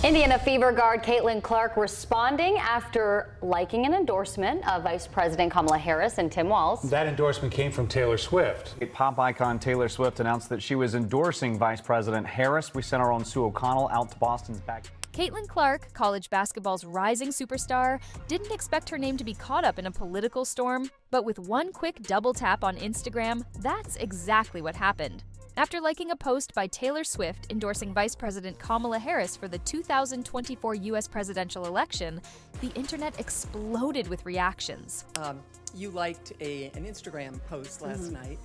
Indiana Fever guard Caitlin Clark responding after liking an endorsement of Vice President Kamala Harris and Tim Walz. That endorsement came from Taylor Swift. Pop icon Taylor Swift announced that she was endorsing Vice President Harris. We sent our own Sue O'Connell out to Boston's back. Caitlin Clark, college basketball's rising superstar, didn't expect her name to be caught up in a political storm, but with one quick double tap on Instagram, that's exactly what happened. After liking a post by Taylor Swift endorsing Vice President Kamala Harris for the 2024 U.S. presidential election, the internet exploded with reactions. You liked an Instagram post last night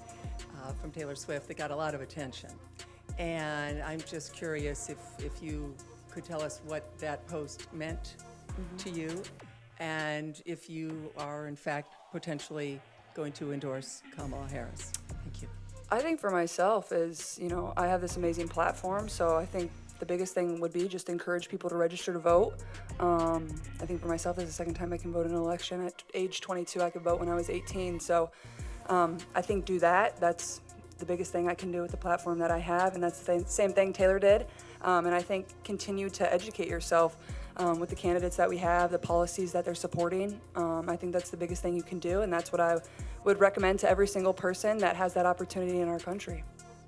from Taylor Swift that got a lot of attention. And I'm just curious if you could tell us what that post meant to you, and if you are, in fact, potentially going to endorse Kamala Harris. Thank you. I think for myself is, I have this amazing platform, so I think the biggest thing would be just encourage people to register to vote. I think for myself, this is the second time I can vote in an election. At age 22, I could vote when I was 18, so I think do that. That's the biggest thing I can do with the platform that I have, and that's the same thing Taylor did. And I think continue to educate yourself with the candidates that we have, the policies that they're supporting. I think that's the biggest thing you can do, and that's what I would recommend to every single person that has that opportunity in our country.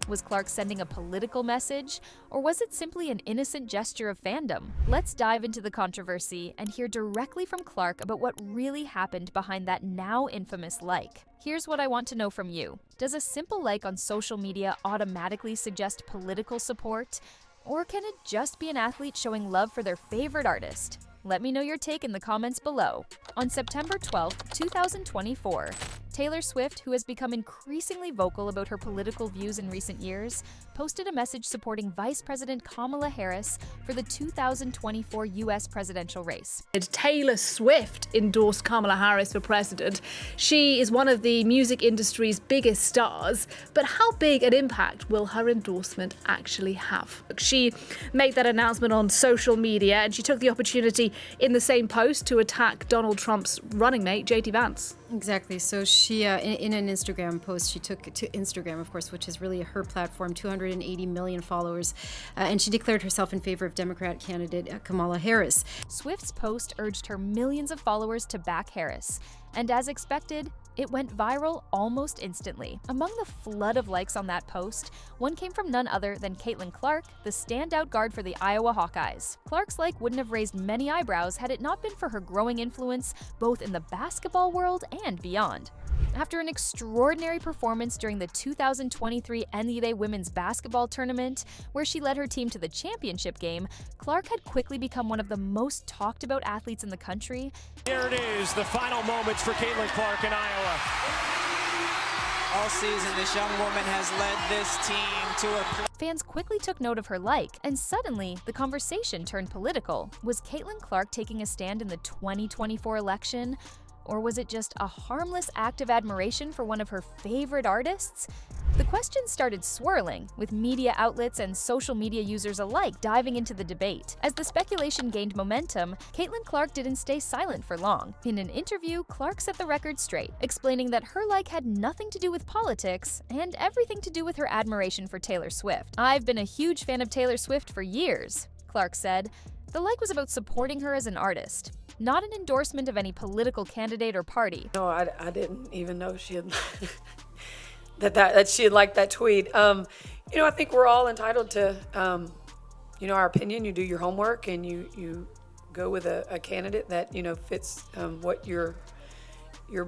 Was Clark sending a political message, or was it simply an innocent gesture of fandom? Let's dive into the controversy and hear directly from Clark about what really happened behind that now infamous like. Here's what I want to know from you. Does a simple like on social media automatically suggest political support? Or can it just be an athlete showing love for their favorite artist? Let me know your take in the comments below. On September 12, 2024, Taylor Swift, who has become increasingly vocal about her political views in recent years, posted a message supporting Vice President Kamala Harris for the 2024 U.S. presidential race. Taylor Swift endorsed Kamala Harris for president. She is one of the music industry's biggest stars, but how big an impact will her endorsement actually have? She made that announcement on social media, and she took the opportunity in the same post to attack Donald Trump's running mate, J.D. Vance. Exactly. So she, in an Instagram post, she took to Instagram, of course, which is really her platform, 280 million followers, and she declared herself in favor of Democrat candidate Kamala Harris. Swift's post urged her millions of followers to back Harris, and as expected, it went viral almost instantly. Among the flood of likes on that post, one came from none other than Caitlin Clark, the standout guard for the Iowa Hawkeyes. Clark's like wouldn't have raised many eyebrows had it not been for her growing influence both in the basketball world and beyond. After an extraordinary performance during the 2023 NBA Women's Basketball Tournament, where she led her team to the championship game, Clark had quickly become one of the most talked about athletes in the country. Here it is, the final moments for Caitlin Clark in Iowa. All season, this young woman has led this team to a... Fans quickly took note of her like, and suddenly, the conversation turned political. Was Caitlin Clark taking a stand in the 2024 election? Or was it just a harmless act of admiration for one of her favorite artists? The questions started swirling, with media outlets and social media users alike diving into the debate. As the speculation gained momentum, Caitlin Clark didn't stay silent for long. In an interview, Clark set the record straight, explaining that her like had nothing to do with politics and everything to do with her admiration for Taylor Swift. "I've been a huge fan of Taylor Swift for years," Clark said. The like was about supporting her as an artist, not an endorsement of any political candidate or party. No, I didn't even know she had that she had liked that tweet. I think we're all entitled to, our opinion. You do your homework and you go with a candidate that fits what your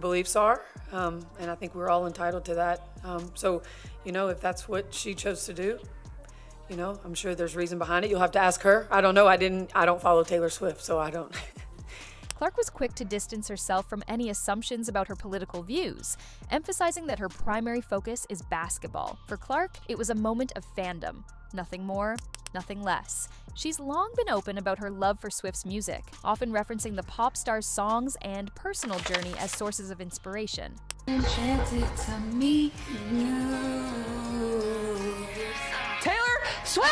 beliefs are, and I think we're all entitled to that. So, if that's what she chose to do, I'm sure there's reason behind it. You'll have to ask her. I don't know. I don't follow Taylor Swift, so I don't. Clark was quick to distance herself from any assumptions about her political views, emphasizing that her primary focus is basketball. For Clark, it was a moment of fandom. Nothing more, nothing less. She's long been open about her love for Swift's music, often referencing the pop star's songs and personal journey as sources of inspiration. Enchanted to meet you. Taylor Swift!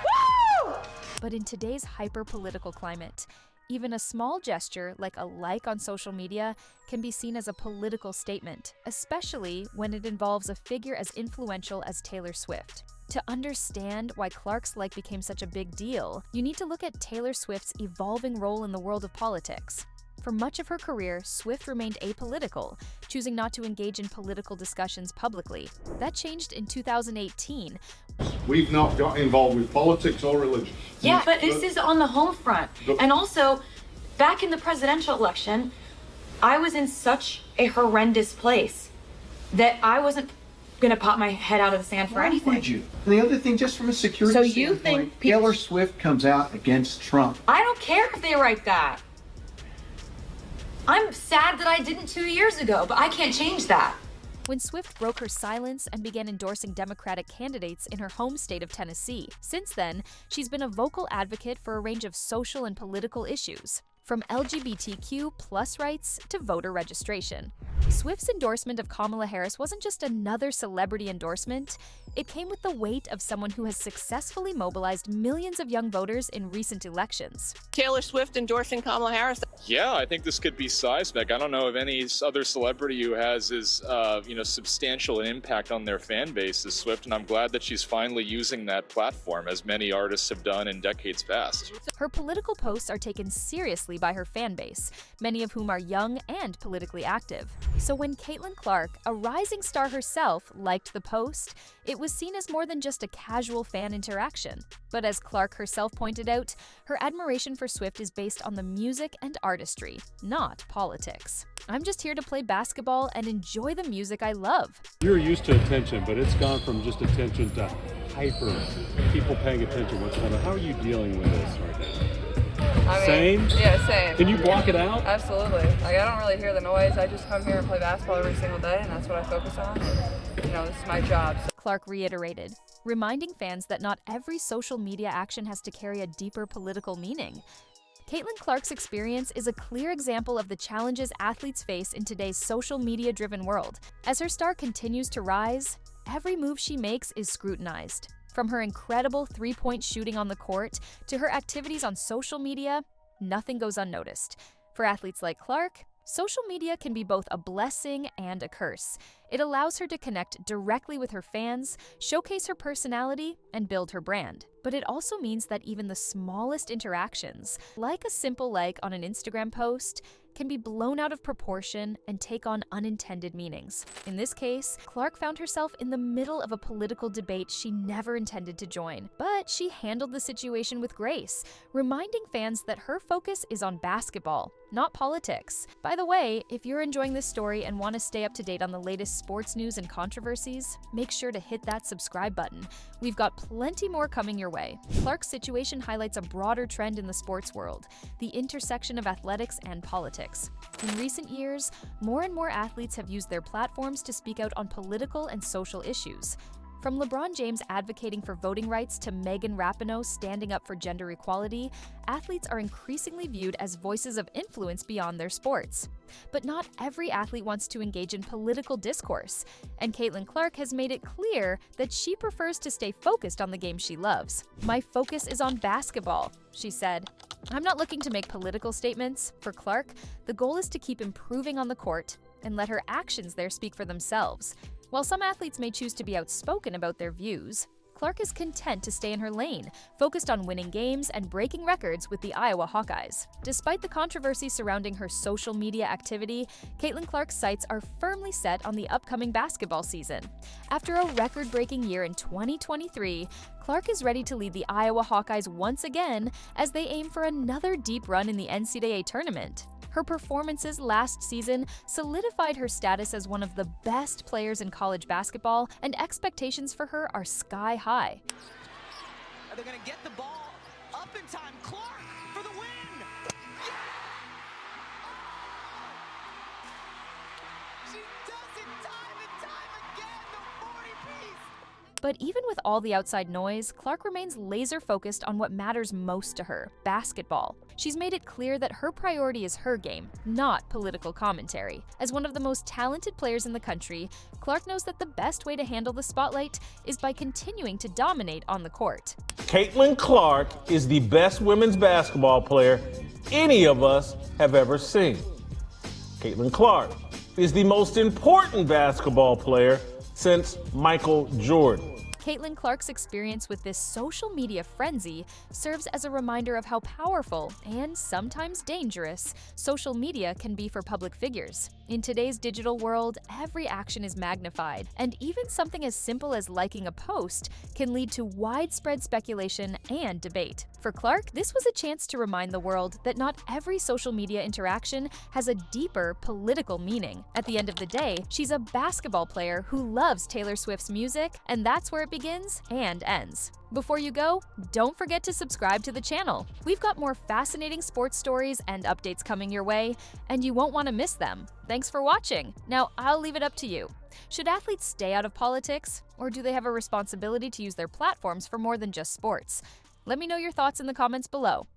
Woo! But in today's hyper-political climate, even a small gesture like a like on social media can be seen as a political statement, especially when it involves a figure as influential as Taylor Swift. To understand why Clark's like became such a big deal, you need to look at Taylor Swift's evolving role in the world of politics. For much of her career, Swift remained apolitical, choosing not to engage in political discussions publicly. That changed in 2018. We've not got involved with politics or religion. Yeah, but this is on the home front. And also, back in the presidential election, I was in such a horrendous place that I wasn't going to pop my head out of the sand for anything. Would you? And the other thing, just from a security So standpoint, you think Taylor Swift comes out against Trump. I don't care if they write that. I'm sad that I didn't 2 years ago, but I can't change that. When Swift broke her silence and began endorsing Democratic candidates in her home state of Tennessee. Since then, she's been a vocal advocate for a range of social and political issues, from LGBTQ+ rights to voter registration. Swift's endorsement of Kamala Harris wasn't just another celebrity endorsement. It came with the weight of someone who has successfully mobilized millions of young voters in recent elections. Taylor Swift endorsing Kamala Harris. Yeah, I think this could be seismic. I don't know of any other celebrity who has as substantial an impact on their fan base as Swift, and I'm glad that she's finally using that platform, as many artists have done in decades past. Her political posts are taken seriously by her fan base, many of whom are young and politically active. So when Caitlin Clark, a rising star herself, liked the post, it was seen as more than just a casual fan interaction. But as Clark herself pointed out, her admiration for Swift is based on the music and artistry, not politics. I'm just here to play basketball and enjoy the music I love. You're used to attention, but it's gone from just attention to hyper. People paying attention. What's going on? How are you dealing with this right now? Same? Yeah, same. Can you block it out? Absolutely. Like, I don't really hear the noise. I just come here and play basketball every single day, and that's what I focus on. And, this is my job. Clark reiterated, reminding fans that not every social media action has to carry a deeper political meaning. Caitlin Clark's experience is a clear example of the challenges athletes face in today's social media-driven world. As her star continues to rise, every move she makes is scrutinized. From her incredible three-point shooting on the court to her activities on social media, nothing goes unnoticed. For athletes like Clark, social media can be both a blessing and a curse. It allows her to connect directly with her fans, showcase her personality, and build her brand. But it also means that even the smallest interactions, like a simple like on an Instagram post, can be blown out of proportion and take on unintended meanings. In this case, Clark found herself in the middle of a political debate she never intended to join, but she handled the situation with grace, reminding fans that her focus is on basketball, not politics. By the way, if you're enjoying this story and want to stay up to date on the latest sports news and controversies, make sure to hit that subscribe button. We've got plenty more coming your way. Clark's situation highlights a broader trend in the sports world, the intersection of athletics and politics. In recent years, more and more athletes have used their platforms to speak out on political and social issues. From LeBron James advocating for voting rights to Megan Rapinoe standing up for gender equality, athletes are increasingly viewed as voices of influence beyond their sports. But not every athlete wants to engage in political discourse, and Caitlin Clark has made it clear that she prefers to stay focused on the game she loves. "My focus is on basketball," she said. "I'm not looking to make political statements." For Clark, the goal is to keep improving on the court and let her actions there speak for themselves. While some athletes may choose to be outspoken about their views, Clark is content to stay in her lane, focused on winning games and breaking records with the Iowa Hawkeyes. Despite the controversy surrounding her social media activity, Caitlin Clark's sights are firmly set on the upcoming basketball season. After a record-breaking year in 2023, Clark is ready to lead the Iowa Hawkeyes once again as they aim for another deep run in the NCAA tournament. Her performances last season solidified her status as one of the best players in college basketball, and expectations for her are sky high. Are they going to get the ball up in time? Clark for the win! Yeah! She does it time and time again, the 40-piece! But even with all the outside noise, Clark remains laser-focused on what matters most to her, basketball. She's made it clear that her priority is her game, not political commentary. As one of the most talented players in the country, Clark knows that the best way to handle the spotlight is by continuing to dominate on the court. Caitlin Clark is the best women's basketball player any of us have ever seen. Caitlin Clark is the most important basketball player since Michael Jordan. Caitlin Clark's experience with this social media frenzy serves as a reminder of how powerful and sometimes dangerous social media can be for public figures. In today's digital world, every action is magnified, and even something as simple as liking a post can lead to widespread speculation and debate. For Clark, this was a chance to remind the world that not every social media interaction has a deeper political meaning. At the end of the day, she's a basketball player who loves Taylor Swift's music, and that's where it begins and ends. Before you go, don't forget to subscribe to the channel. We've got more fascinating sports stories and updates coming your way, and you won't want to miss them. Thanks for watching. Now, I'll leave it up to you. Should athletes stay out of politics, or do they have a responsibility to use their platforms for more than just sports? Let me know your thoughts in the comments below.